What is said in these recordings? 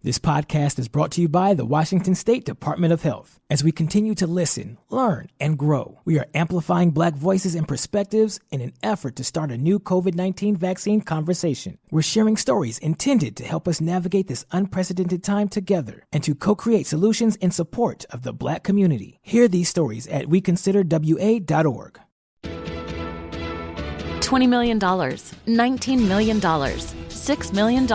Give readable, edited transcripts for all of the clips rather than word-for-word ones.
This podcast is brought to you by the Washington State Department of Health. As we continue to listen, learn, and grow, we are amplifying Black voices and perspectives in an effort to start a new COVID-19 vaccine conversation. We're sharing stories intended to help us navigate this unprecedented time together and to co-create solutions in support of the Black community. Hear these stories at weconsiderwa.org. $20 million, $19 million, $6 million.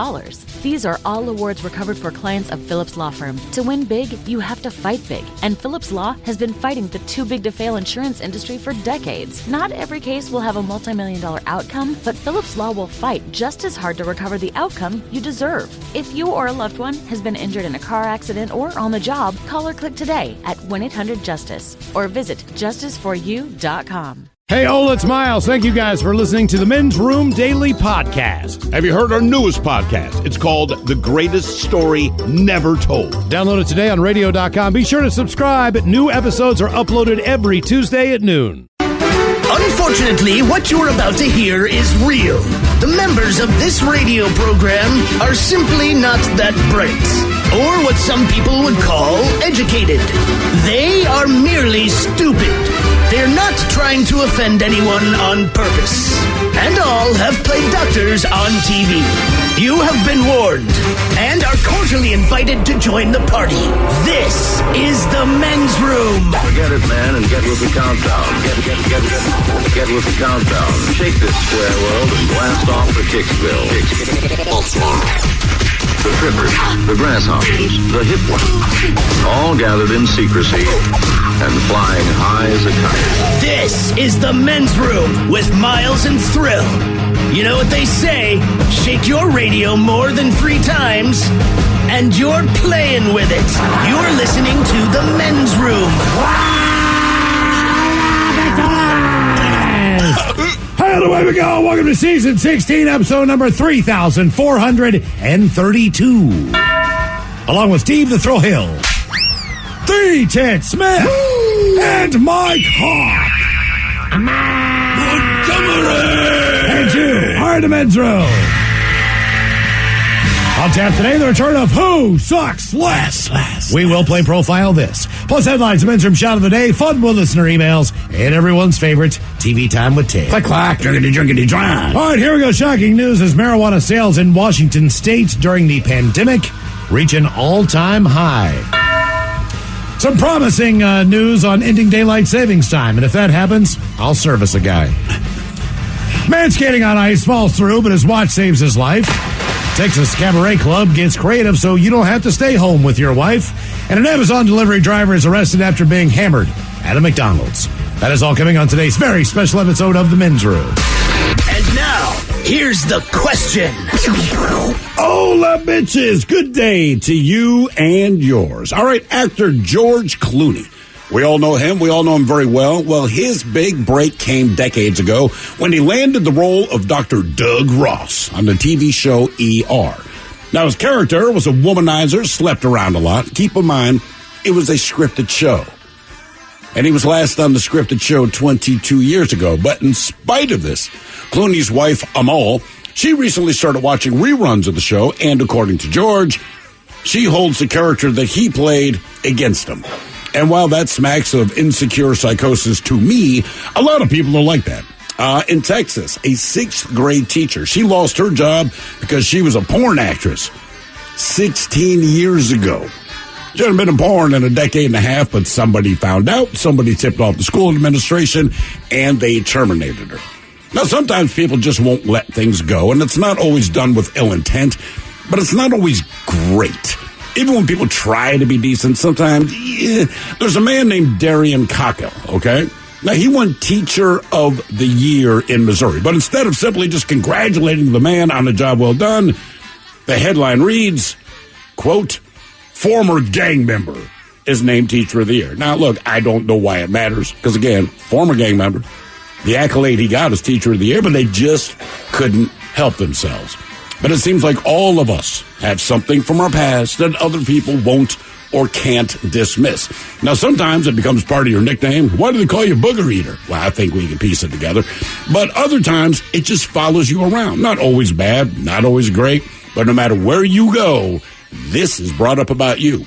These are all awards recovered for clients of Phillips Law Firm. To win big, you have to fight big. And Phillips Law has been fighting the too-big-to-fail insurance industry for decades. Not every case will have a multi-million-dollar outcome, but Phillips Law will fight just as hard to recover the outcome you deserve. If you or a loved one has been injured in a car accident or on the job, call or click today at 1-800-JUSTICE or visit justiceforyou.com. Hey, Ola, it's Miles. Thank you guys for listening to the Men's Room Daily Podcast. Have you heard our newest podcast? It's called The Greatest Story Never Told. Download it today on radio.com. Be sure to subscribe. New episodes are uploaded every Tuesday at noon. Unfortunately, what you're about to hear is real. The members of this radio program are simply not that bright, or what some people would call educated. They are merely stupid. They're not trying to offend anyone on purpose. And all have played doctors on TV. You have been warned and are cordially invited to join the party. This is the Men's Room. Forget it, man, and get with the countdown. Get with the countdown. Shake this square world and blast off for Kicksville. The trippers, the grasshoppers, the hip ones, all gathered in secrecy and flying high as a kite. This is the Men's Room with Miles and Thrill. You know what they say, shake your radio more than 3 times, and you're playing with it. You're listening to the Men's Room. Hey, away we go. Welcome to season 16, episode number 3,432. Along with Steve the Thrill Hill, The Ted Smith, and Mike Hawk. Montgomery! And you are the Men's Room. On tap today, the return of Who Sucks Less. We will play Profile This. Plus headlines, the Men's Room Shot of the Day, fun with listener emails, and everyone's favorite TV Time with Ted. Clack, clack, drinkity, dry. All right, here we go. Shocking news as marijuana sales in Washington State during the pandemic reach an all-time high. Some promising news on ending daylight savings time, and if that happens, I'll service a guy. Man skating on ice falls through, but his watch saves his life. Texas Cabaret Club gets creative so you don't have to stay home with your wife. And an Amazon delivery driver is arrested after being hammered at a McDonald's. That is all coming on today's very special episode of The Men's Room. And now, here's the question. Hola, bitches. Good day to you and yours. All right, actor George Clooney. We all know him. We all know him very well. Well, his big break came decades ago when he landed the role of Dr. Doug Ross on the TV show ER. Now, his character was a womanizer, slept around a lot. Keep in mind, it was a scripted show. And he was last on the scripted show 22 years ago. But in spite of this, Clooney's wife, Amal, she recently started watching reruns of the show. And according to George, she holds the character that he played against him. And while that smacks of insecure psychosis to me, a lot of people are like that. In Texas, a 6th grade teacher, she lost her job because she was a porn actress 16 years ago. She hadn't been in porn in a decade and a half, but somebody found out, somebody tipped off the school administration, and they terminated her. Now, sometimes people just won't let things go, and it's not always done with ill intent, but it's not always great. Even when people try to be decent, sometimes, there's a man named Darian Cockill, okay? Now, he won Teacher of the Year in Missouri, but instead of simply just congratulating the man on a job well done, the headline reads, quote, former gang member is named Teacher of the Year. Now, look, I don't know why it matters, because, again, former gang member, the accolade he got is Teacher of the Year, but they just couldn't help themselves. But it seems like all of us have something from our past that other people won't or can't dismiss. Now, sometimes it becomes part of your nickname. Why do they call you Booger Eater? Well, I think we can piece it together. But other times, it just follows you around. Not always bad, not always great, but no matter where you go, this is brought up about you.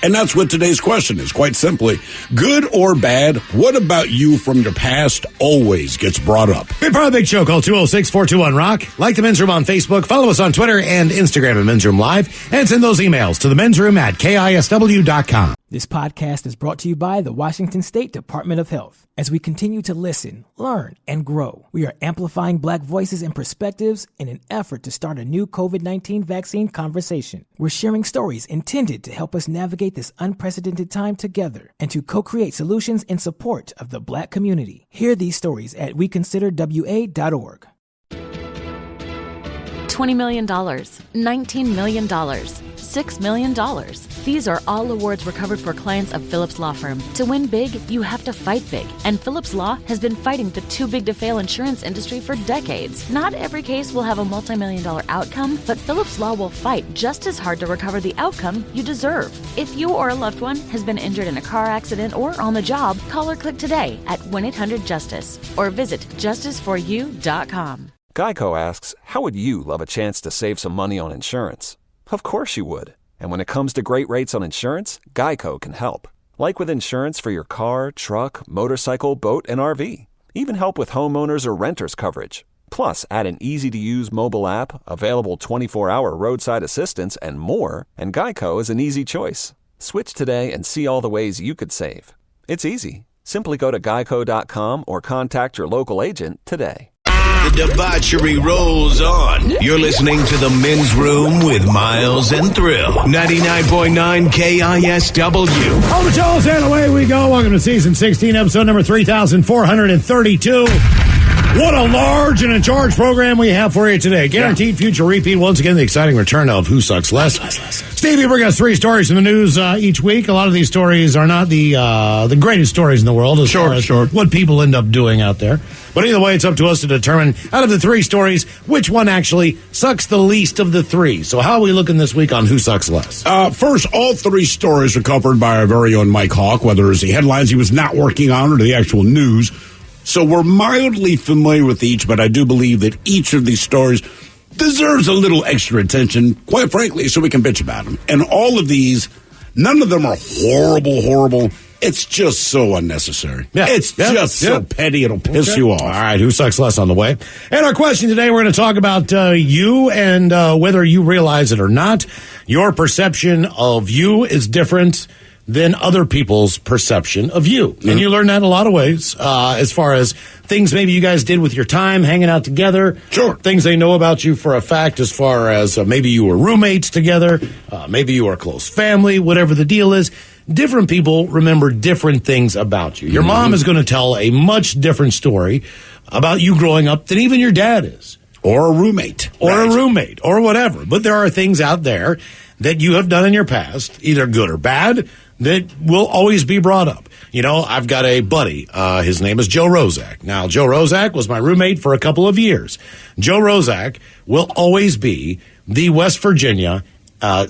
And that's what today's question is, quite simply. Good or bad, what about you from your past always gets brought up? Be part of the Big Show. Call 206-421-ROCK. Like the Men's Room on Facebook. Follow us on Twitter and Instagram at Men's Room Live. And send those emails to the Men's Room at KISW.com. This podcast is brought to you by the Washington State Department of Health. As we continue to listen, learn, and grow, we are amplifying Black voices and perspectives in an effort to start a new COVID-19 vaccine conversation. We're sharing stories intended to help us navigate this unprecedented time together and to co-create solutions in support of the Black community. Hear these stories at weconsiderwa.org. $20 million, $19 million, $6 million. These are all awards recovered for clients of Phillips Law Firm. To win big, you have to fight big. And Phillips Law has been fighting the too big to fail insurance industry for decades. Not every case will have a multi-million-dollar outcome, but Phillips Law will fight just as hard to recover the outcome you deserve. If you or a loved one has been injured in a car accident or on the job, call or click today at 1-800-JUSTICE or visit justiceforyou.com. Geico asks, how would you love a chance to save some money on insurance? Of course you would. And when it comes to great rates on insurance, Geico can help. Like with insurance for your car, truck, motorcycle, boat, and RV. Even help with homeowners or renters coverage. Plus, add an easy-to-use mobile app, available 24-hour roadside assistance, and more, and Geico is an easy choice. Switch today and see all the ways you could save. It's easy. Simply go to geico.com or contact your local agent today. The debauchery rolls on. You're listening to The Men's Room with Miles and Thrill. 99.9 KISW. All the shows and away we go. Welcome to season 16, episode number 3432. What a large and in charge program we have for you today. Guaranteed future repeat. Once again, the exciting return of Who Sucks Less. Steve, you bring us 3 stories from the news each week. A lot of these stories are not the greatest stories in the world as far as what people end up doing out there. But either way, it's up to us to determine, out of the 3 stories, which one actually sucks the least of the 3. So how are we looking this week on Who Sucks Less? First, all 3 stories are covered by our very own Mike Hawk, whether it's the headlines he was not working on or the actual news. So we're mildly familiar with each, but I do believe that each of these stories deserves a little extra attention, quite frankly, so we can bitch about them. And all of these, none of them are horrible. It's just so unnecessary. It's just so petty, it'll piss you off. All right, Who Sucks Less on the way. And our question today, we're going to talk about you and whether you realize it or not. Your perception of you is different than other people's perception of you. Mm-hmm. And you learn that in a lot of ways, as far as things maybe you guys did with your time hanging out together. Sure. Things they know about you for a fact, as far as maybe you were roommates together, maybe you were a close family, whatever the deal is. Different people remember different things about you. Your mom is going to tell a much different story about you growing up than even your dad is. Or a roommate. Or a roommate, or whatever. But there are things out there that you have done in your past, either good or bad, that will always be brought up. You know, I've got a buddy. His name is Joe Rozak. Now, Joe Rozak was my roommate for a couple of years. Joe Rozak will always be the West Virginia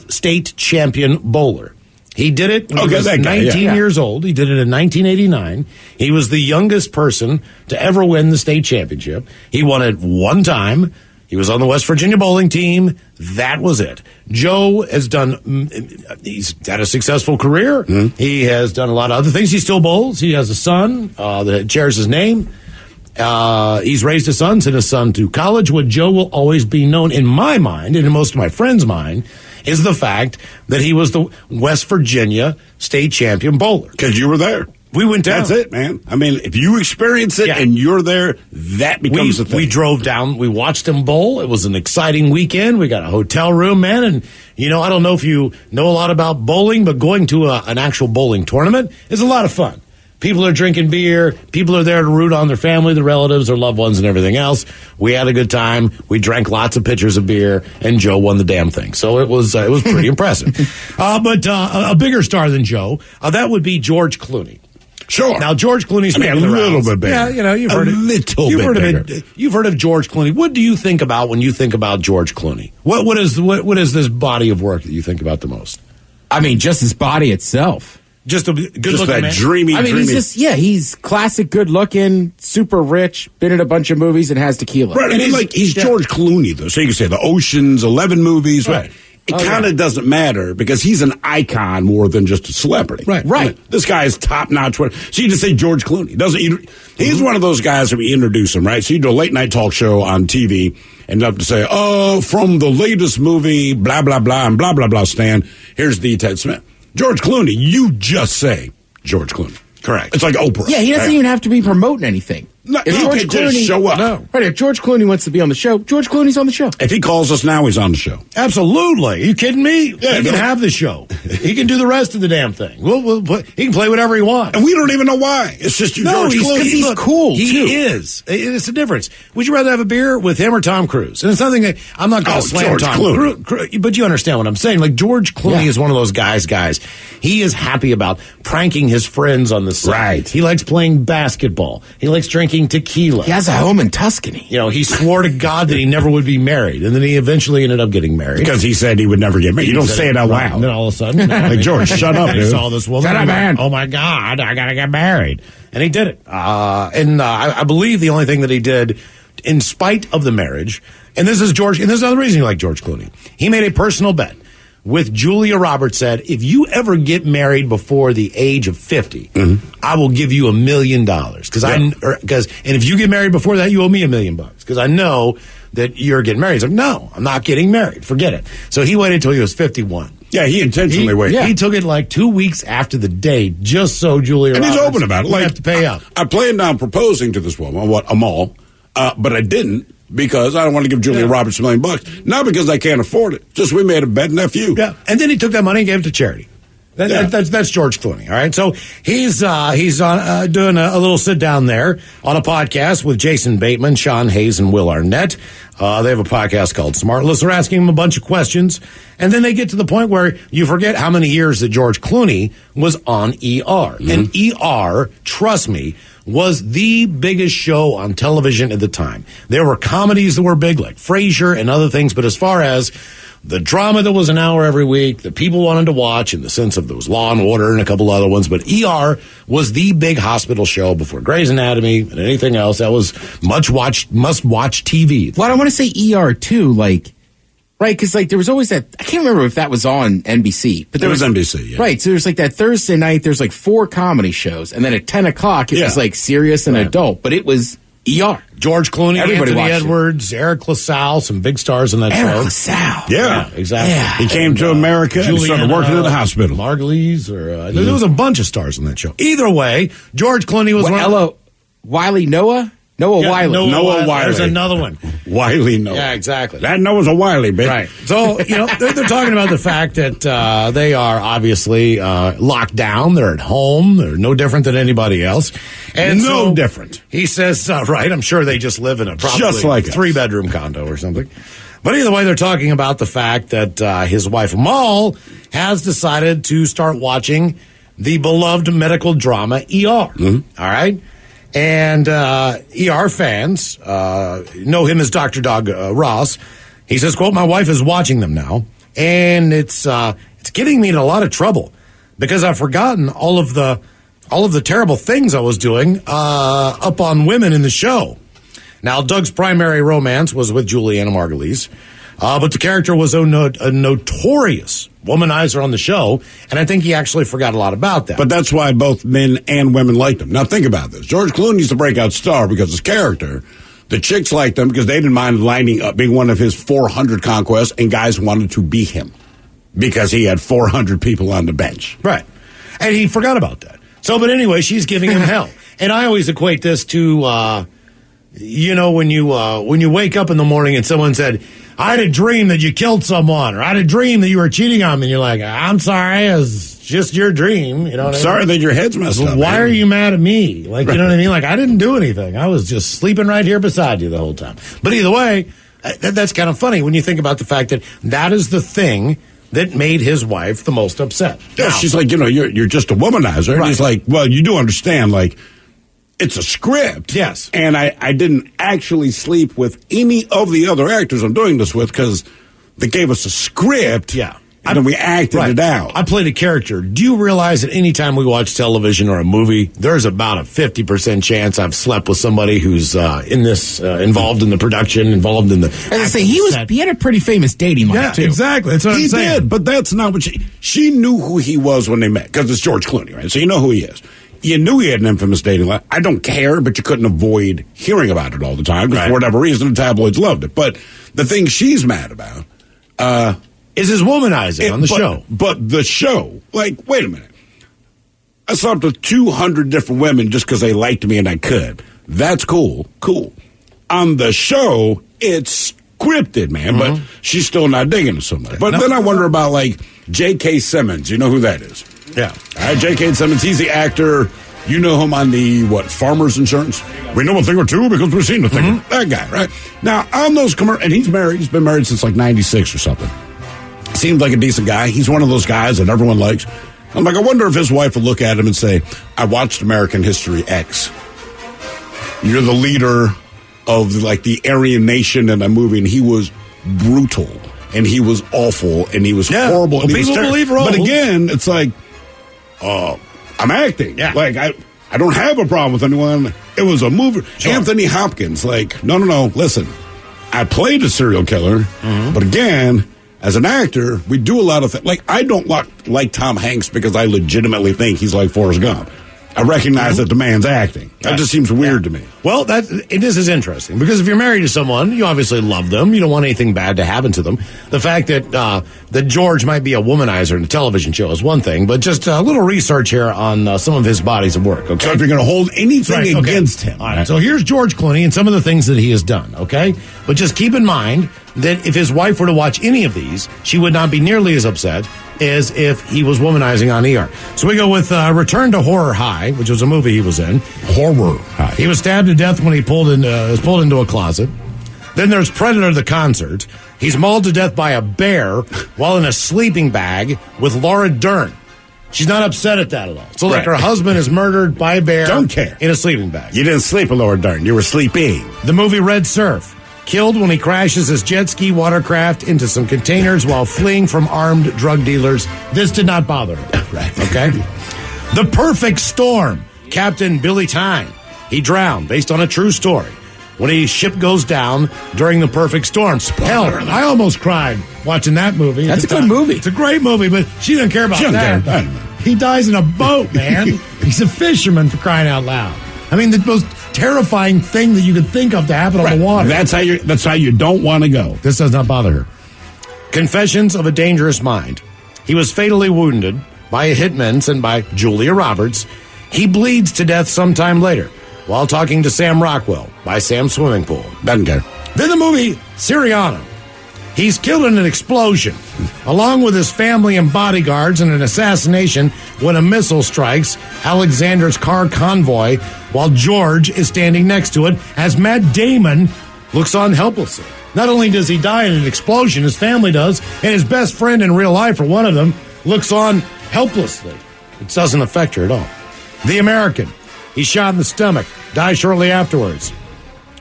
state champion bowler. He did it when he was 19 years old. He did it in 1989. He was the youngest person to ever win the state championship. He won it one time. He was on the West Virginia bowling team. That was it. Joe has he's had a successful career. Mm. He has done a lot of other things. He still bowls. He has a son that shares his name. He's raised a son, sent his son to college. What Joe will always be known in my mind, and in most of my friends' mind, is the fact that he was the West Virginia state champion bowler. Because you were there. We went down. That's it, man. I mean, if you experience it and you're there, that becomes a thing. We drove down. We watched him bowl. It was an exciting weekend. We got a hotel room, man. And, you know, I don't know if you know a lot about bowling, but going to an actual bowling tournament is a lot of fun. People are drinking beer. People are there to root on their family, their relatives, their loved ones, and everything else. We had a good time. We drank lots of pitchers of beer, and Joe won the damn thing. So it was pretty impressive. But a bigger star than Joe, that would be George Clooney. Sure. Now, George Clooney's a little bit bigger. Yeah, you know, you've heard of George Clooney. What do you think about when you think about George Clooney? What is this body of work that you think about the most? I mean, just his body itself. Just a good-looking man. Dreamy. He's classic, good-looking, super rich, been in a bunch of movies and has tequila. Right, he's George Clooney, though. So you can say the Ocean's 11 movies. Right. it kind of doesn't matter because he's an icon more than just a celebrity. Right. I mean, this guy is top-notch. So you just say George Clooney. He's one of those guys that we introduce him, right? So you do a late-night talk show on TV and up to say, from the latest movie, blah, blah, blah, and blah, blah, blah, Stan, here's the Ted Smith. George Clooney, you just say George Clooney. Correct. It's like Oprah. Yeah, he doesn't even have to be promoting anything. No, if George Clooney just show up. No. Right, if George Clooney wants to be on the show, George Clooney's on the show. If he calls us now, he's on the show. Absolutely. Are you kidding me? Yeah, he can have the show. He can do the rest of the damn thing. He can play whatever he wants. And we don't even know why. It's just George Clooney. Because he's cool, too. He is. It's a difference. Would you rather have a beer with him or Tom Cruise? And it's something that I'm not going to slam George Tom Cruise. But you understand what I'm saying. Like, George Clooney is one of those guys. He is happy about pranking his friends on the side. Right. He likes playing basketball. He likes drinking tequila. He has a home in Tuscany. You know, he swore to God that he never would be married, and then he eventually ended up getting married. Because he said he would never get married. You don't say it out loud. And then all of a sudden, like, George, shut up, dude. He saw this woman. Shut up, man. Oh, my God, I got to get married. And he did it. I believe the only thing that he did, in spite of the marriage, and this is another reason you like George Clooney. He made a personal bet with Julia Roberts, said, if you ever get married before the age of 50, I will give you $1 million. And if you get married before that, you owe me $1 million. Because I know that you're getting married. He's like, no, I'm not getting married. Forget it. So he waited until he was 51. Yeah, he intentionally waited. Yeah. He took it like 2 weeks after the date, just so Julia Roberts. And he's open about it. Like, have to pay up. I planned on proposing to this woman, Amal, but I didn't. Because I don't want to give Julia Roberts $1 million. Not because I can't afford it. Just we made a bet, nephew. Yeah, and then he took that money and gave it to charity. That's George Clooney. All right, so he's on doing a little sit down there on a podcast with Jason Bateman, Sean Hayes, and Will Arnett. They have a podcast called Smartless. They're asking him a bunch of questions, and then they get to the point where you forget how many years that George Clooney was on ER. And ER, trust me, was the biggest show on television at the time. There were comedies that were big, like Frasier and other things, but as far as the drama that was an hour every week that people wanted to watch, in the sense of there was Law and Order and a couple other ones, but ER was the big hospital show before Grey's Anatomy and anything else. That was must-watch TV. Well, I want to say ER, too, like, right, because like there was always that, I can't remember if that was on NBC. But there was NBC, yeah. Right, so there's like that Thursday night, there's like 4 comedy shows, and then at 10 o'clock it was like serious and adult, but it was ER. George Clooney, Everybody Anthony watched Edwards, Eric LaSalle, some big stars in that show. Eric LaSalle. Yeah, exactly. Yeah. He came to America and started working at the hospital. Margulies, there was a bunch of stars in that show. Either way, George Clooney was Wiley Noah? Noah Wiley. Noah Wiley. There's another one. Wiley Noah. Yeah, exactly. That Noah's a Wiley, bitch. Right. So, they're talking about the fact that they are obviously locked down. They're at home. They're no different than anybody else. And no different. He says, right, I'm sure they just live in a probably just like 3-bedroom condo or something. But either way, they're talking about the fact that his wife, Amal, has decided to start watching the beloved medical drama ER. All right? And ER fans know him as Dr. Doug Ross. He says, quote, my wife is watching them now, and it's getting me in a lot of trouble because I've forgotten all of the terrible things I was doing up on women in the show. Now, Doug's primary romance was with Juliana Margulies, but the character was a notorious womanizer on the show, and I think he actually forgot a lot about that. But that's why both men and women liked him. Now, think about this. George Clooney's the breakout star because his character. The chicks liked him because they didn't mind lining up, being one of his 400 conquests, and guys wanted to be him because he had 400 people on the bench. Right. And he forgot about that. So, but anyway, she's giving him hell. And I always equate this to, when you wake up in the morning and someone said, I had a dream that you killed someone, or I had a dream that you were cheating on me, and you're like, I'm sorry, it's just your dream. You know what I mean? Sorry that your head's messed up. Why are you mad at me? Like, you know what I mean? Like, I didn't do anything. I was just sleeping right here beside you the whole time. But either way, that's kind of funny when you think about the fact that that is the thing that made his wife the most upset. Yeah, she's like, you're just a womanizer. Right. And he's like, well, you do understand, like, it's a script. Yes. And I didn't actually sleep with any of the other actors I'm doing this with because they gave us a script. Yeah. and then we acted it out. I played a character. Do you realize that anytime we watch television or a movie, there's about a 50% chance I've slept with somebody who's in this, involved in the production, involved in the... As I say, he had a pretty famous dating life, too. Exactly. That's what I'm saying. He did, but that's not what she knew who he was when they met, because it's George Clooney, right? So you know who he is. You knew he had an infamous dating life. I don't care, but you couldn't avoid hearing about it all the time, because for whatever reason, the tabloids loved it. But the thing she's mad about... is his womanizing on the show. But the show, like, wait a minute. I slept with 200 different women just because they liked me and I could. That's cool. Cool. On the show, it's scripted, man, but she's still not digging it so much. But then I wonder about, like, J.K. Simmons. You know who that is? Yeah. All right, J.K. Simmons, he's the actor. You know him on the, Farmers Insurance? We know a thing or two because we've seen a thing. That guy, right? Now, on those commercials, and he's married. He's been married since, 96 or something. Seems like a decent guy. He's one of those guys that everyone likes. I'm like, I wonder if his wife would look at him and say, I watched American History X. You're the leader of, the Aryan nation in a movie, and he was brutal, and he was awful, and he was horrible. Well, people believe roles. But again, it's like, I'm acting. Yeah. I don't have a problem with anyone. It was a movie. Sure. Anthony Hopkins, no, listen. I played a serial killer, but again... As an actor, we do a lot of things. I don't like Tom Hanks because I legitimately think he's like Forrest Gump. I recognize that the man's acting. That just seems weird to me. Well, this is interesting because if you're married to someone, you obviously love them. You don't want anything bad to happen to them. The fact that George might be a womanizer in a television show is one thing, but just a little research here on some of his bodies of work. Okay, so if you're going to hold anything against him, all right. So here's George Clooney and some of the things that he has done. Okay, but just keep in mind that if his wife were to watch any of these, she would not be nearly as upset as if he was womanizing on ER. So we go with Return to Horror High, which was a movie he was in. Horror High. He was stabbed to death when he was pulled into a closet. Then there's Predator the Concert. He's mauled to death by a bear while in a sleeping bag with Laura Dern. She's not upset at that at all. So her husband is murdered by a bear. Don't care. In a sleeping bag. You didn't sleep with Laura Dern. You were sleeping. The movie Red Surf. Killed when he crashes his jet ski watercraft into some containers while fleeing from armed drug dealers. This did not bother him. Right. Okay? The Perfect Storm. Captain Billy Tyne. He drowned based on a true story when his ship goes down during the perfect storm. Hell, I almost cried watching that movie. That's a good movie. It's a great movie, but she doesn't care about that. He dies in a boat, man. He's a fisherman, for crying out loud. I mean, the most terrifying thing that you could think of to happen on the water. That's how you don't want to go. This does not bother her. Confessions of a Dangerous Mind. He was fatally wounded by a hitman sent by Julia Roberts. He bleeds to death sometime later while talking to Sam Rockwell by Sam's swimming pool. Doesn't care. Then the movie Syriana. He's killed in an explosion, along with his family and bodyguards in an assassination when a missile strikes Alexander's car convoy while George is standing next to it as Matt Damon looks on helplessly. Not only does he die in an explosion, his family does, and his best friend in real life, or one of them, looks on helplessly. It doesn't affect her at all. The American. He's shot in the stomach, dies shortly afterwards.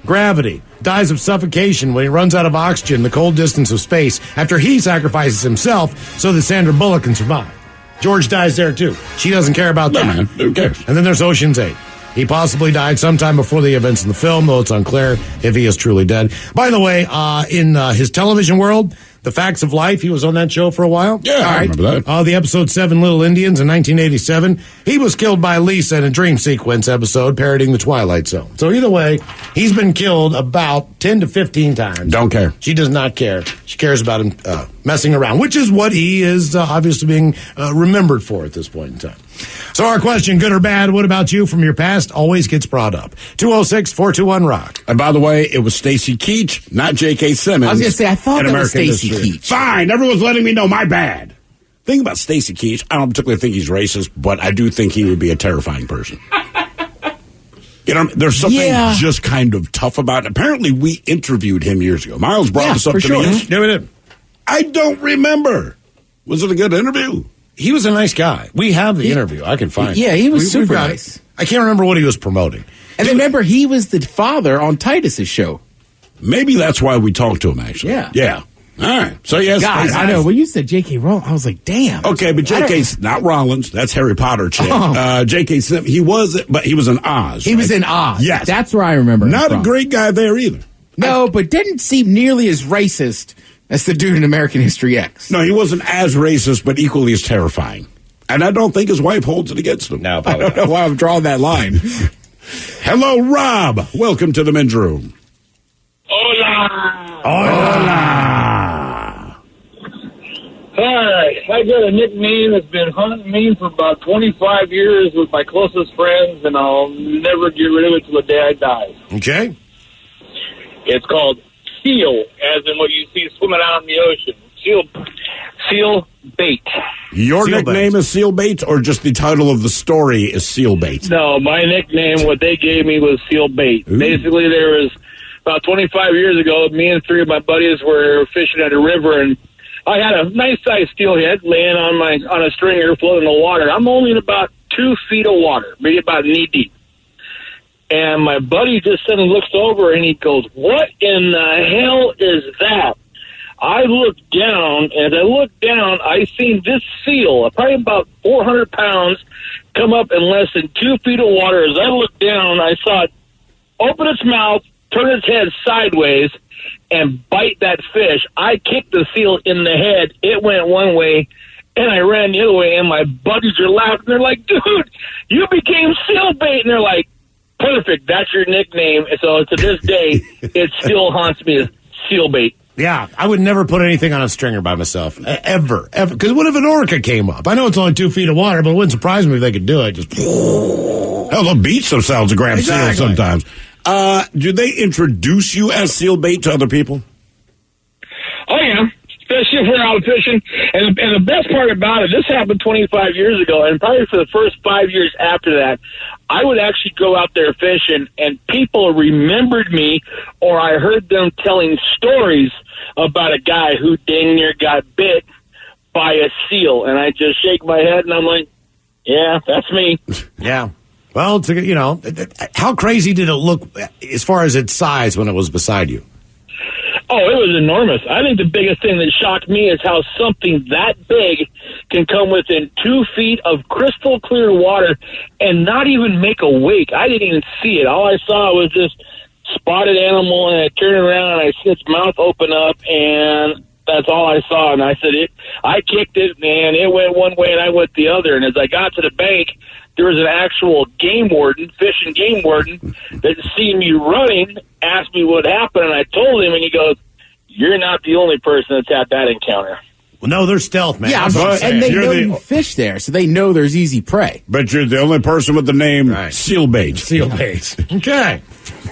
Gravity. Dies of suffocation when he runs out of oxygen in the cold distance of space after he sacrifices himself so that Sandra Bullock can survive. George dies there, too. She doesn't care about that. Man, who cares? And then there's Ocean's 8. He possibly died sometime before the events in the film, though it's unclear if he is truly dead. By the way, in his television world, The Facts of Life, he was on that show for a while. Yeah, I remember that. The episode 7 Little Indians in 1987. He was killed by Lisa in a dream sequence episode parodying The Twilight Zone. So either way, he's been killed about 10 to 15 times. Don't care. She does not care. She cares about him messing around, which is what he is obviously being remembered for at this point in time. So our question, good or bad, what about you from your past, always gets brought up. 206-421-ROCK. And by the way, it was Stacy Keach, not J.K. Simmons. I was going to say, I thought that was Stacy Keach. Fine, everyone's letting me know, my bad. Thing about Stacy Keach, I don't particularly think he's racist, but I do think he would be a terrifying person. You know, there's something just kind of tough about it. Apparently, we interviewed him years ago. Miles brought this up to me. Yeah, we did. I don't remember. Was it a good interview? He was a nice guy. We have the interview. I can find it. Yeah, he was super nice. I can't remember what he was promoting. And remember, he was the father on Titus's show. Maybe that's why we talked to him, actually. Yeah. Yeah. All right. So, yes. God, I know. When you said J.K. Rowling, I was like, damn. Okay, but J.K.'s not Rollins. That's Harry Potter chick. J.K. Smith, he was in Oz. He was in Oz. Yes. That's where I remember him Not from. a great guy there either. No, but didn't seem nearly as racist as the dude in American History X. No, he wasn't as racist, but equally as terrifying. And I don't think his wife holds it against him. No, I don't know why I'm drawing that line. Hello, Rob. Welcome to the men's room. Hola. Hola. Hi. I got a nickname that's been haunting me for about 25 years with my closest friends, and I'll never get rid of it till the day I die. Okay. It's called seal, as in what you see swimming out in the ocean. Seal bait. Your Seal nickname bait. is Seal Bait, or just the title of the story is Seal Bait? No, my nickname, what they gave me was seal bait. Ooh. Basically, there was about 25 years ago, me and three of my buddies were fishing at a river, and I had a nice-sized steelhead laying on a stringer floating in the water. I'm only in about 2 feet of water, maybe about knee-deep. And my buddy just suddenly looks over, and he goes, "What in the hell is that?" I looked down, and as I looked down, I seen this seal, probably about 400 pounds, come up in less than 2 feet of water. As I looked down, I saw it open its mouth, turn its head sideways, and bite that fish. I kicked the seal in the head. It went one way, and I ran the other way, and my buddies are laughing. They're like, "Dude, you became seal bait." And they're like, "Perfect, that's your nickname." And so to this day, it still haunts me as seal bait. Yeah, I would never put anything on a stringer by myself. Ever. Because what if an orca came up? I know it's only 2 feet of water, but it wouldn't surprise me if they could do it. Just Hell, they'll beach themselves to grab seals sometimes. Do they introduce you as Seal Bait to other people? Oh, yeah. Especially if we're out fishing. And the best part about it, this happened 25 years ago, and probably for the first 5 years after that, I would actually go out there fishing, and people remembered me, or I heard them telling stories about a guy who dang near got bit by a seal. And I just shake my head, and I'm like, yeah, that's me. yeah. Well, how crazy did it look as far as its size when it was beside you? Oh, it was enormous. I think the biggest thing that shocked me is how something that big can come within 2 feet of crystal clear water and not even make a wake. I didn't even see it. All I saw was this spotted animal, and I turned around and I see its mouth open up, and that's all I saw. And I said, I kicked it, and it went one way and I went the other. And as I got to the bank, there was an actual game warden, fish and game warden, that seen me running, asked me what happened, and I told him, and he goes, "You're not the only person that's had that encounter." Well, no, they're stealth, man. Yeah, and they know you fish there, so they know there's easy prey. But you're the only person with the name Seal Bait. Seal Bait. Okay.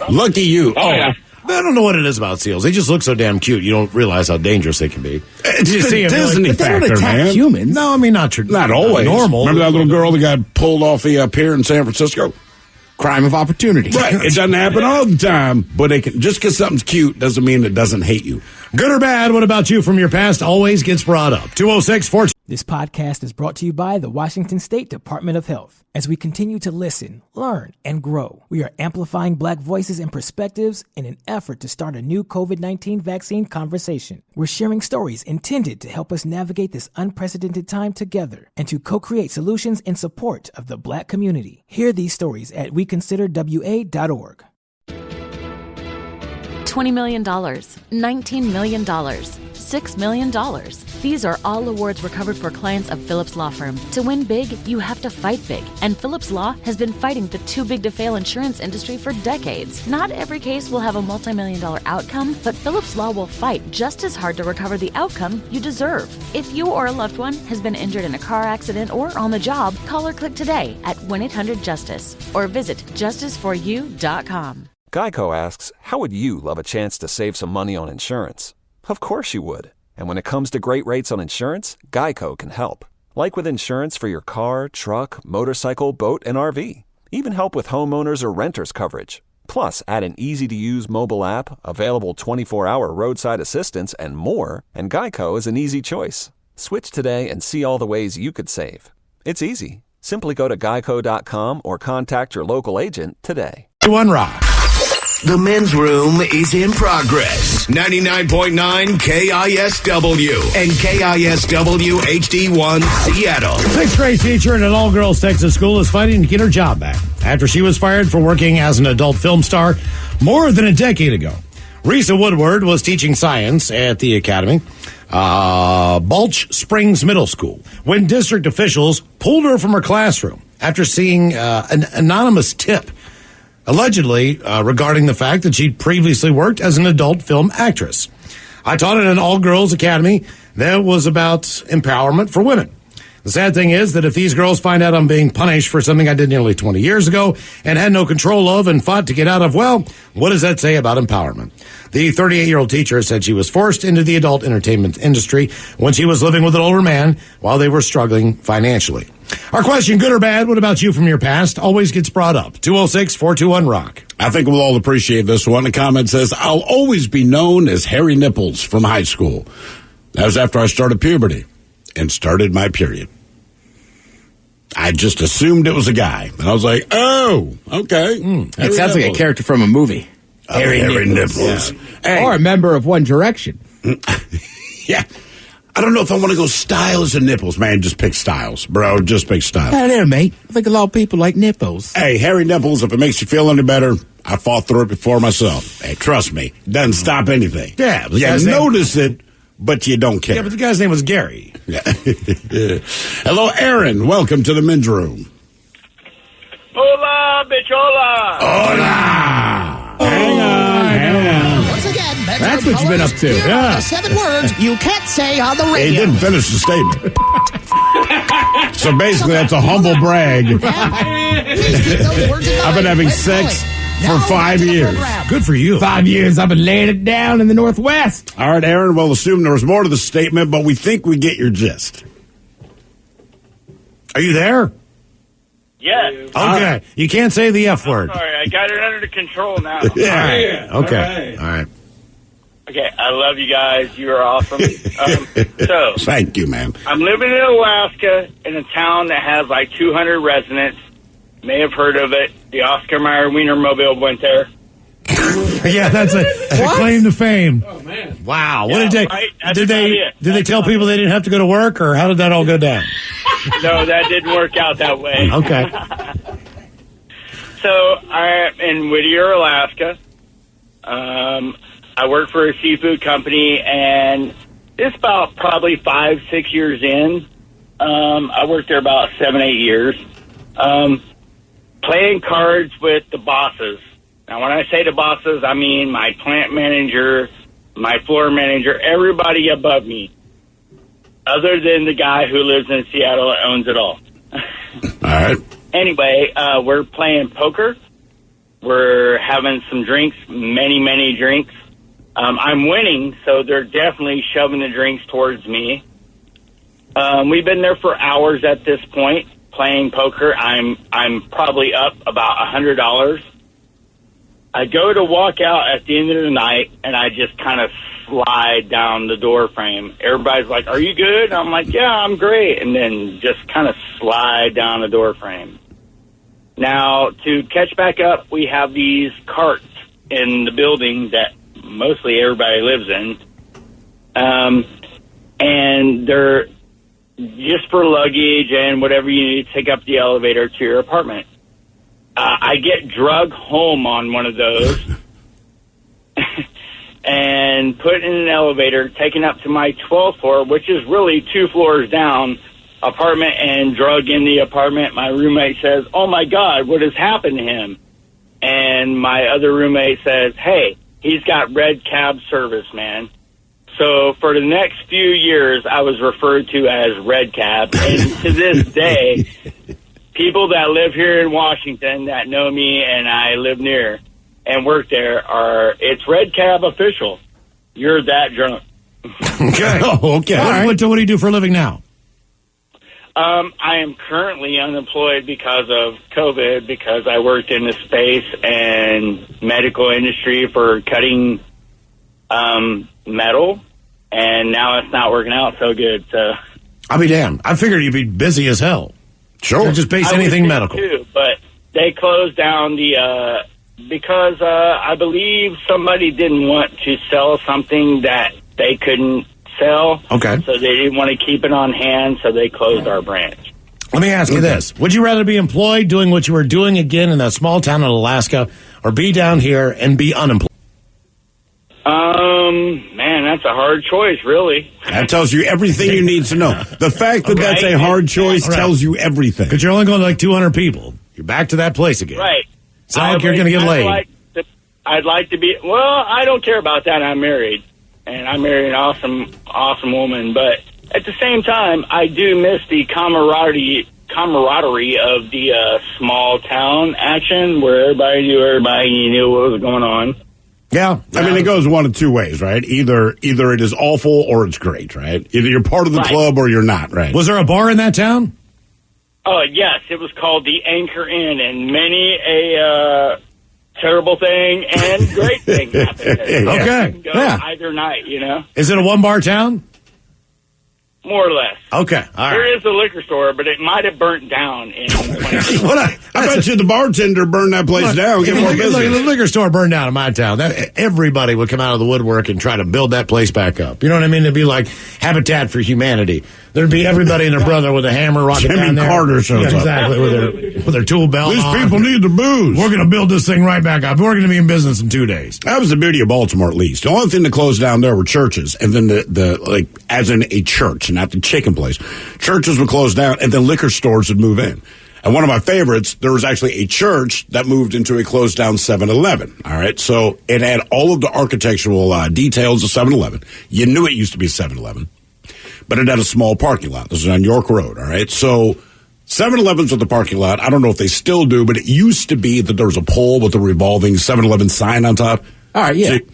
Lucky you. Oh, yeah. I don't know what it is about seals. They just look so damn cute. You don't realize how dangerous they can be. It's just a Disney but they factor, don't attack man. humans. No, I mean, not true. Not always. Normal. Remember that little girl that got pulled off the pier in San Francisco? Crime of opportunity. Right. It doesn't happen all the time, but it can, just because something's cute doesn't mean it doesn't hate you. Good or bad, what about you from your past always gets brought up. 206-4... This podcast is brought to you by the Washington State Department of Health. As we continue to listen, learn, and grow, we are amplifying Black voices and perspectives in an effort to start a new COVID-19 vaccine conversation. We're sharing stories intended to help us navigate this unprecedented time together and to co-create solutions in support of the Black community. Hear these stories at weconsiderwa.org. $20 million, $19 million, $6 million. These are all awards recovered for clients of Phillips Law Firm. To win big, you have to fight big. And Phillips Law has been fighting the too big to fail insurance industry for decades. Not every case will have a multi-million-dollar outcome, but Phillips Law will fight just as hard to recover the outcome you deserve. If you or a loved one has been injured in a car accident or on the job, call or click today at 1-800-JUSTICE or visit justiceforyou.com. Geico asks, how would you love a chance to save some money on insurance? Of course you would. And when it comes to great rates on insurance, Geico can help. Like with insurance for your car, truck, motorcycle, boat, and RV. Even help with homeowners or renters coverage. Plus, add an easy-to-use mobile app, available 24-hour roadside assistance, and more, and Geico is an easy choice. Switch today and see all the ways you could save. It's easy. Simply go to geico.com or contact your local agent today. One Rock. The men's room is in progress. 99.9 KISW and KISW HD1 Seattle. Sixth grade teacher in an all-girls Texas school is fighting to get her job back after she was fired for working as an adult film star more than a decade ago. Risa Woodward was teaching science at the academy, Balch Springs Middle School, when district officials pulled her from her classroom after seeing an anonymous tip, allegedly regarding the fact that she'd previously worked as an adult film actress. I taught at an all-girls academy that was about empowerment for women. The sad thing is that if these girls find out I'm being punished for something I did nearly 20 years ago and had no control of and fought to get out of, well, what does that say about empowerment? The 38-year-old teacher said she was forced into the adult entertainment industry when she was living with an older man while they were struggling financially. Our question, good or bad, what about you from your past, always gets brought up. 206-421-ROCK. I think we'll all appreciate this one. A comment says, I'll always be known as Hairy Nipples from high school. That was after I started puberty and started my period. I just assumed it was a guy. And I was like, oh, okay. It sounds like a character from a movie. Hairy Nipples. Yeah. Hey. Or a member of One Direction. Yeah. I don't know if I want to go Styles or Nipples. Man, just pick Styles, bro. Just pick Styles. I don't know, mate. I think a lot of people like nipples. Hey, Hairy Nipples, if it makes you feel any better, I fought through it before myself. Hey, trust me. It doesn't stop anything. Yeah. You notice it, but you don't care. Yeah, but the guy's name was Gary. Yeah. Hello, Aaron. Welcome to the men's room. Hola, bichola. Hola. Hang on. Once again, that's what you've been up to. Yeah. The 7 words you can't say on the He radio. didn't finish the statement. So basically, that's a humble brag. Please keep those words in mind. I've been having Let's sex go. for Now 5 back to the years. program. Good for you. 5 years I've been laying it down in the Northwest. All right, Aaron, we'll assume there was more to the statement, but we think we get your gist. Are you there? Yes. Okay. You can't say the F word. Sorry, I got it under control now. Yeah. Okay. All right. Okay, I love you guys. You are awesome. So, Thank you, man. I'm living in Alaska in a town that has like 200 residents. May have heard of it. The Oscar Mayer Wienermobile went there. Yeah, that's a claim to fame. Oh, man. Wow. Yeah, what did they right? That's did they about it. did they That's tell about people it. they didn't have to go to work, or how did that all go down? No, that didn't work out that way. Okay. So I'm in Whittier, Alaska. I work for a seafood company, and it's about probably 5-6 years in. I worked there about 7-8 years. Playing cards with the bosses. Now, when I say the bosses, I mean my plant manager, my floor manager, everybody above me, other than the guy who lives in Seattle and owns it all. All right. Anyway, we're playing poker. We're having some drinks, many drinks. I'm winning, so they're definitely shoving the drinks towards me. We've been there for hours at this point playing poker. I'm probably up about $100. I go to walk out at the end of the night, and I just kind of slide down the door frame. Everybody's like, "Are you good?" I'm like, "Yeah, I'm great," and then just kind of slide down the door frame. Now, to catch back up, we have these carts in the building that mostly everybody lives in, and they're just for luggage and whatever you need to take up the elevator to your apartment. I get drug home on one of those and put in an elevator, taken up to my 12th floor, which is really 2 floors down, apartment, and drug in the apartment. My roommate says, "Oh, my God, what has happened to him?" And my other roommate says, "Hey, he's got red cab service, man." So for the next few years, I was referred to as Red Cab. And to this day, people that live here in Washington that know me and I live near and work there it's Red Cab official. You're that drunk. Okay. Okay. What do you do for a living now? I am currently unemployed because of COVID, because I worked in the space and medical industry for cutting metal, and now it's not working out so good. So I'll be damned. I figured you'd be busy as hell. Sure. Just base I anything was medical. too, but they closed down the because I believe somebody didn't want to sell something that they couldn't sell. Okay. So they didn't want to keep it on hand, so they closed our branch. Let me ask you this. Would you rather be employed doing what you were doing again in that small town in Alaska or be down here and be unemployed? Man, that's a hard choice, really. That tells you everything you need to know. The fact that that's a hard choice tells you everything. Because you're only going to like 200 people. You're back to that place again. Right. It's not like you're going to get laid. I'd like to be, well, I don't care about that. I'm married. And I married an awesome woman. But at the same time, I do miss the camaraderie of the small town action where everybody knew everybody, you knew what was going on. Yeah. I mean, it goes one of two ways, right? Either it is awful or it's great, right? Either you're part of the club or you're not, right? Was there a bar in that town? Oh, yes. It was called the Anchor Inn, and many a terrible thing and great thing happened. Okay. Either night, you know? Is it a one-bar town? More or less. Okay. All right. There is a liquor store, but it might have burnt down in 20 I bet you the bartender burned that place down. Get more business. The liquor store burned down in my town. Everybody would come out of the woodwork and try to build that place back up. You know what I mean? It'd be like Habitat for Humanity. There'd be everybody and their brother with a hammer rocking down there. Jimmy Carter shows up. Exactly, with their tool belt. These people need the booze. We're going to build this thing right back up. We're going to be in business in 2 days. That was the beauty of Baltimore, at least. The only thing that closed down there were churches, and then the as in a church, not the chicken place. Churches would close down, and then liquor stores would move in. And one of my favorites, there was actually a church that moved into a closed down 7-Eleven. All right, so it had all of the architectural details of 7-Eleven. You knew it used to be a 7-Eleven. But it had a small parking lot. This is on York Road, all right? So 7-Elevens with the parking lot, I don't know if they still do, but it used to be that there was a pole with a revolving 7-Eleven sign on top. All right, yeah. See,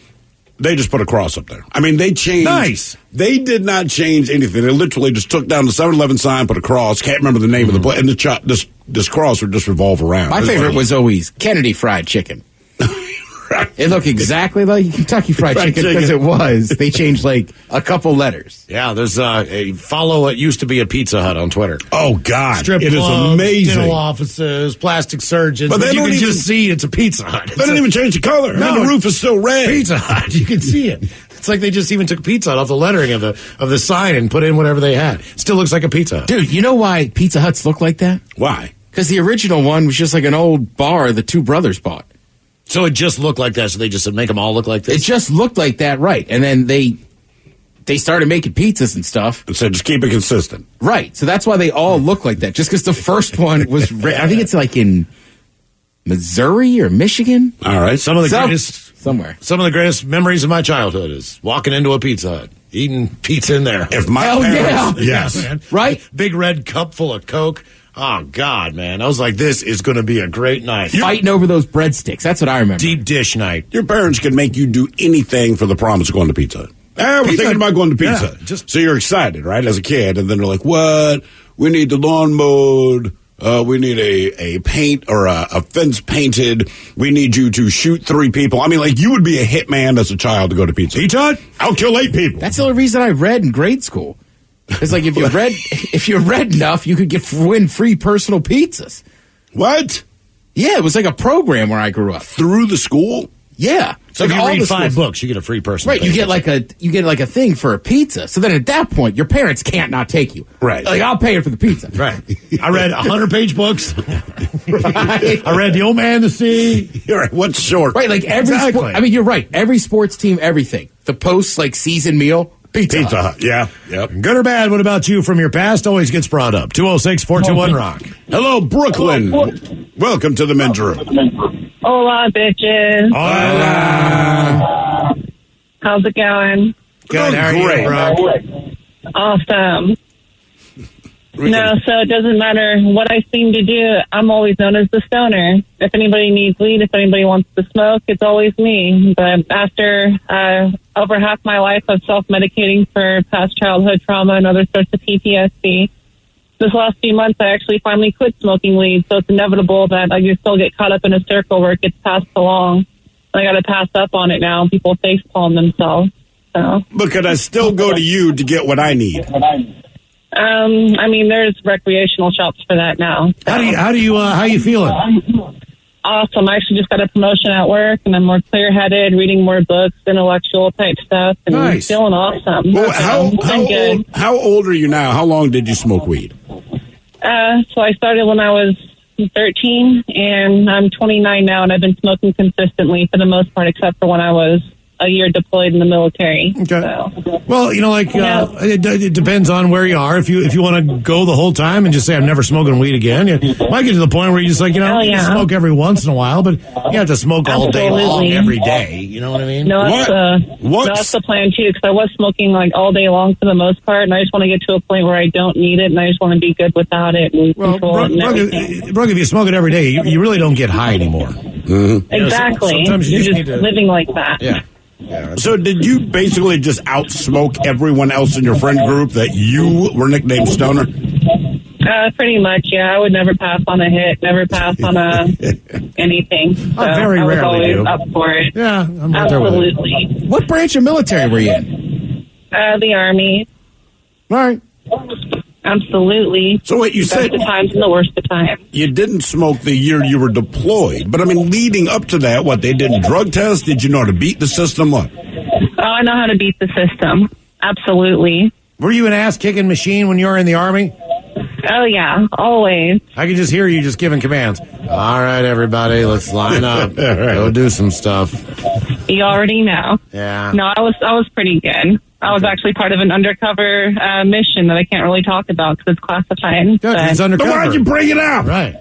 they just put a cross up there. I mean, they changed. Nice. They did not change anything. They literally just took down the 7-Eleven sign, put a cross. Can't remember the name of the place. And this cross would just revolve around. My favorite was always Kennedy Fried Chicken. It looked exactly like Kentucky Fried Chicken because it was. They changed like a couple letters. Yeah, there's follow what used to be a Pizza Hut on Twitter. Oh, God. Strip it clubs, is amazing. dental offices, plastic surgeons. But you can just see it's a Pizza Hut. They didn't even change the color. No, the roof is still red. Pizza Hut. You can see it. It's like they just even took Pizza Hut off the lettering of the sign and put in whatever they had. Still looks like a Pizza Hut. Dude, you know why Pizza Huts look like that? Why? Because the original one was just like an old bar the two brothers bought. So it just looked like that, so they just make them all look like this? It just looked like that, right. And then they started making pizzas and stuff. So just keep it consistent. Right. So that's why they all look like that. Just because the first one was, I think it's like in Missouri or Michigan. All right. Some of the greatest memories of my childhood is walking into a Pizza Hut, eating pizza in there. If my parents, yes. Man. Right? Big red cup full of Coke. Oh, God, man. I was like, this is going to be a great night. Fighting over those breadsticks. That's what I remember. Deep dish night. Your parents can make you do anything for the promise of going to Pizza Hut. We're thinking about going to Pizza Hut. So you're excited, right, as a kid. And then they're like, what? We need the lawn mowed. We need a paint or a fence painted. We need you to shoot 3 people. I mean, like, you would be a hitman as a child to go to Pizza Hut. Pizza Hut? I'll kill 8 people. That's the only reason I read in grade school. It's like if you read enough, you could win free personal pizzas. What? Yeah, it was like a program where I grew up. Through the school? Yeah. So if you read 5 books, you get a free personal pizza. Right, you get like a thing for a pizza. So then at that point, your parents can't not take you. Right. Like, I'll pay for the pizza. Right. I read 100-page books. Right. I read The Old Man, the Sea. You're right. What's short? Right, like every I mean, you're right. Every sports team, everything. The post, like, season meal. Pizza Hut. Yeah. Yep. Good or bad, what about you from your past always gets brought up. 206-421-ROCK. Hello, Brooklyn. Welcome to the men's room. Hola, bitches. Hola. How's it going? Good. How are you, bro? Awesome. No, so it doesn't matter what I seem to do. I'm always known as the stoner. If anybody needs weed, if anybody wants to smoke, it's always me. But after over half my life of self-medicating for past childhood trauma and other sorts of PTSD, this last few months I actually finally quit smoking weed. So it's inevitable that I just still get caught up in a circle where it gets passed along. I got to pass up on it now. People facepalm themselves. So. But could I still go to you to get what I need? I mean, there's recreational shops for that now. So. How you feeling? awesome. I actually just got a promotion at work, and I'm more clear-headed, reading more books, intellectual type stuff, and Nice. feeling awesome. Well, Good. how old are you now? How long did you smoke weed? So I started when I was 13, and I'm 29 now, and I've been smoking consistently for the most part, except for when I was a year deployed in the military. Okay. So. Well, it depends on where you are. If you want to go the whole time and just say, I'm never smoking weed again, you might get to the point where you just like, you smoke every once in a while, but you have to smoke all day long every day. You know what I mean? No, that's the plan, too, because I was smoking like all day long for the most part, and I just want to get to a point where I don't need it, and I just want to be good without it and control it and everything. Brooke, if you smoke it every day, you really don't get high anymore. Mm-hmm. Exactly. Sometimes you're just need to living like that. Yeah. So did you basically just outsmoke everyone else in your friend group that you were nicknamed Stoner? Pretty much, yeah. I would never pass on a hit, never pass on anything. So I very I was rarely always do. up for it. Yeah, I'm right there with you. Absolutely. What branch of military were you in? The Army. All right. Absolutely. So wait, you said best of times and the worst of times. you didn't smoke the year you were deployed, but I mean, leading up to that, what, they didn't drug test? Did you know how to beat the system? What? Oh, I know how to beat the system. Absolutely. Were you an ass-kicking machine when you were in the Army? Oh, yeah, always. I can just hear you just giving commands. All right, everybody, let's line up. Go do some stuff. You already know. Yeah. No, I was pretty good. I was actually part of an undercover mission that I can't really talk about because it's classified. Good, it's undercover. Why'd you bring it up? Right.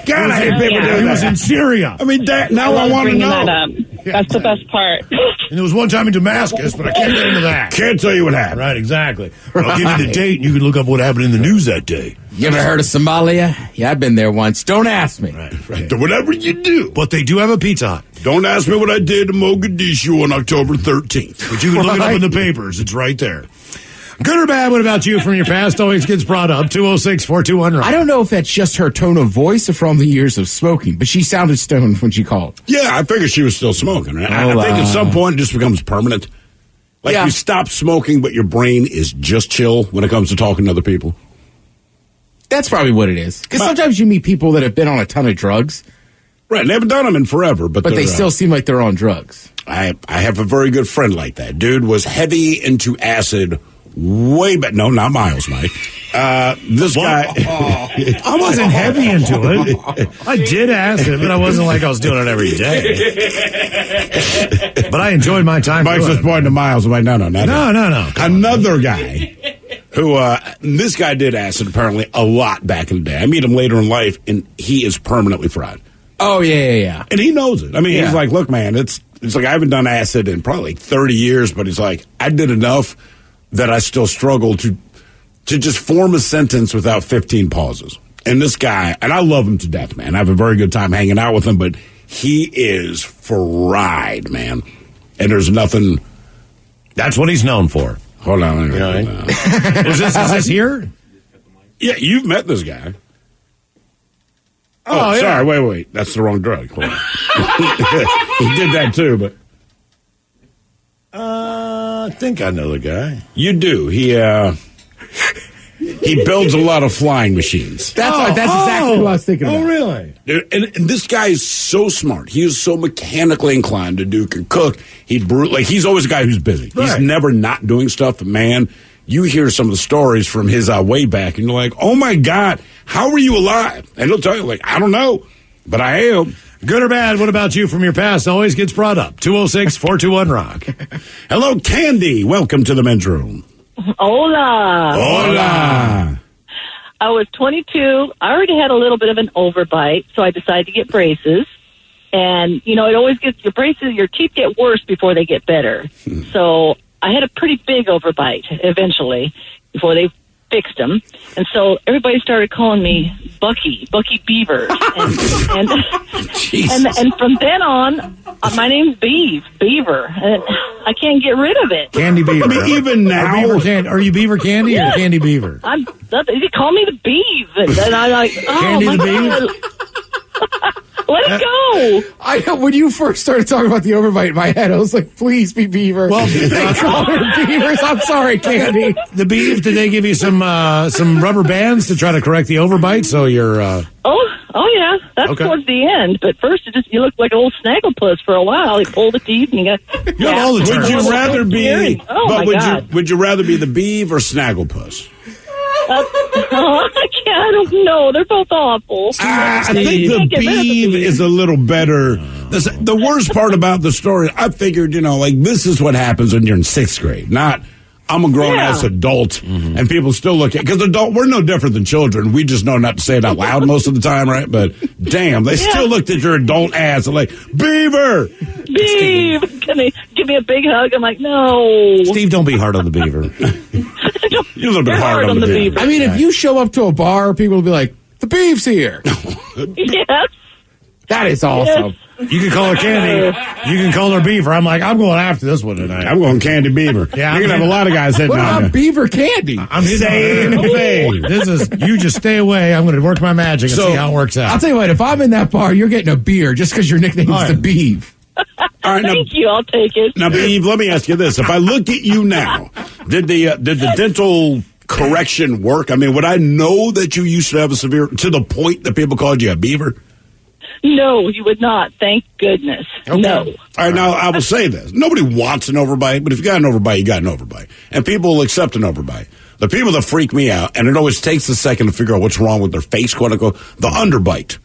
God, I hate people doing He that. was in Syria. I mean, now I want to bringing know. that up. That's the best part. And there was one time in Damascus, but I can't get into that. Can't tell you what happened. Right, exactly. I'll give you the date, and you can look up what happened in the news that day. You ever heard of Somalia? Yeah, I've been there once. Don't ask me. Right. Do whatever you do. But they do have a Pizza Hut. Don't ask me what I did in Mogadishu on October 13th. But you can look it up in the papers. It's right there. Good or bad, what about you from your past? Always gets brought up. 206-421-ROCK. I don't know if that's just her tone of voice or from the years of smoking, but she sounded stoned when she called. Yeah, I figured she was still smoking. Right? I think at some point it just becomes permanent. Like you stop smoking, but your brain is just chill when it comes to talking to other people. That's probably what it is. Because sometimes you meet people that have been on a ton of drugs. Right, and they haven't done them in forever. But they still seem like they're on drugs. I have a very good friend like that. Dude was heavy into acid way back. No, not Miles, Mike. This guy. I wasn't heavy into it. I did acid, but I wasn't like I was doing it every day. But I enjoyed my time. Mike's just pointing to Miles. I'm like, no. Another guy who, this guy did acid apparently a lot back in the day. I meet him later in life, and he is permanently fried. Oh, yeah. And he knows it. I mean, he's like, look, man, it's like I haven't done acid in probably 30 years, but he's like, I did enough that I still struggle to just form a sentence without 15 pauses. And this guy, and I love him to death, man. I have a very good time hanging out with him, but he is fried, man. And there's nothing. That's what he's known for. Hold on. You know what I mean? Is this here? Yeah, you've met this guy. Oh, yeah. Sorry. Wait. That's the wrong drug. Hold on. He did that too, but. I think I know the guy. You do. He builds a lot of flying machines. That's exactly what I was thinking about. Oh, really? Dude, and this guy is so smart. He is so mechanically inclined. The dude can cook. He's always a guy who's busy. Right. He's never not doing stuff. But man, you hear some of the stories from his way back, and you're like, oh my God, how are you alive? And he'll tell you, like, I don't know, but I am. Good or bad, what about you from your past? Always gets brought up. 206-421-ROCK. Hello, Candy. Welcome to the men's room. Hola. Hola. I was 22. I already had a little bit of an overbite, so I decided to get braces. And, it always gets your braces, your teeth get worse before they get better. So I had a pretty big overbite eventually before they fixed them. And so everybody started calling me Bucky Beaver. And from then on, my name's Beaver. And I can't get rid of it. Candy Beaver. I mean, even now. Are you Beaver Candy or Candy Beaver? They call me the Beeve. And I'm like, oh, Candy my the God. Let it go. I know when you first started talking about the overbite in my head, I was like, please be Beaver. Well, they call her Beavers. I'm sorry, Candy. The Beeve, did they give you some rubber bands to try to correct the overbite? So you're. Oh yeah. That's Okay. towards the end. But first, you looked like an old snagglepuss for a while. He pulled the teeth and you got. You have all the Would you terms. rather be? Oh but my God. would you rather be the beav or snagglepuss? I don't know. They're both awful. I think the beav is a little better. The worst part about the story, I figured, like this is what happens when you're in 6th grade, not I'm a grown-ass adult, and people still look at, because we're no different than children. We just know not to say it out loud most of the time, right? But damn, they still looked at your adult ass and like, Beaver! Beav! Can they give me a big hug? I'm like, no. Steve, don't be hard on the beaver. You're a little bit hard on the beaver. I mean, if you show up to a bar, people will be like, the beef's here. Yes. That is awesome. You can call her Candy. You can call her Beaver. I'm like, I'm going after this one tonight. I'm going Candy Beaver. Yeah, you're gonna have a lot of guys hitting What on about you. Beaver Candy? I'm same thing. This is, you just stay away. I'm going to work my magic and see how it works out. I'll tell you what, if I'm in that bar, you're getting a beer just because your nickname's the Beav. All right, Thank you. I'll take it. Now, Beav, let me ask you this: if I look at you now, did the dental correction work? I mean, would I know that you used to have a severe, to the point that people called you a beaver? No, you would not. Thank goodness. Okay. No. All right, now I will say this: nobody wants an overbite, but if you got an overbite, you got an overbite, and people will accept an overbite. The people that freak me out, and it always takes a second to figure out what's wrong with their face, quote unquote, the underbite.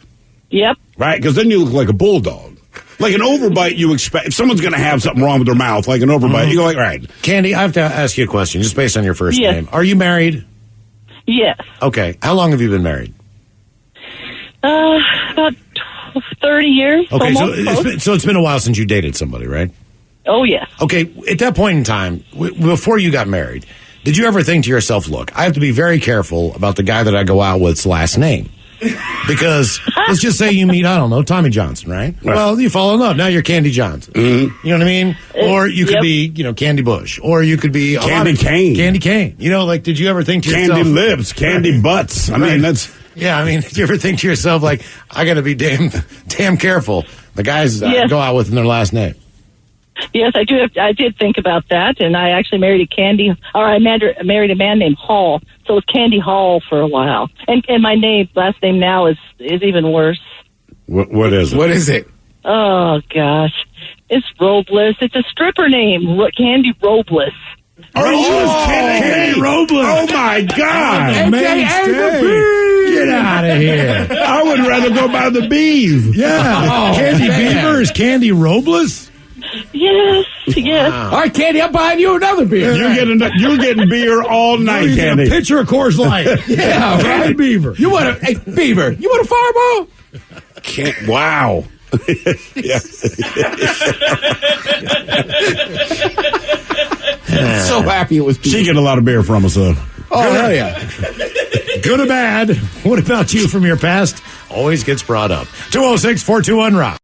Yep. Right, because then you look like a bulldog. Like an overbite, you expect if someone's going to have something wrong with their mouth, like an overbite, you go like, all right. Candy, I have to ask you a question, just based on your first Yes. name. Are you married? Yes. Okay. How long have you been married? About 30 years. Okay, almost. so it's been a while since you dated somebody, right? Oh, yes. Okay, at that point in time, before you got married, did you ever think to yourself, look, I have to be very careful about the guy that I go out with's last name? Because let's just say you meet, I don't know, Tommy Johnson, right? Well, you fall in love. Now you're Candy Johnson. Mm-hmm. You know what I mean? Or you could be, Candy Bush. Or you could be Candy Cane. Candy Cane. Did you ever think to yourself? Candy lips, candy butts. I mean, that's... Yeah, I mean, did you ever think to yourself, like, I got to be damn careful the guys Yes. go out with in their last name? Yes, I do. I did think about that, and I actually married I married a man named Hall, so it was Candy Hall for a while. And my last name now is even worse. What is it? What is it? Oh gosh, it's Robles. It's a stripper name, Candy Robles. Candy Robles. Oh my God! Get out of here! I would rather go by the Beav. Yeah, Candy Beaver is Candy Robles. Yes, yes. All right, Candy, I'm buying you another beer. You're getting beer all night, You get Candy. a pitcher of Coors Light. Yeah, Candy Beaver. Hey, Beaver, you want a fireball? Wow. Yeah. So happy it was Beaver. She get a lot of beer from us, though. Oh, hell yeah. Good or bad? What about you from your past? Always gets brought up. 206-421-ROCK.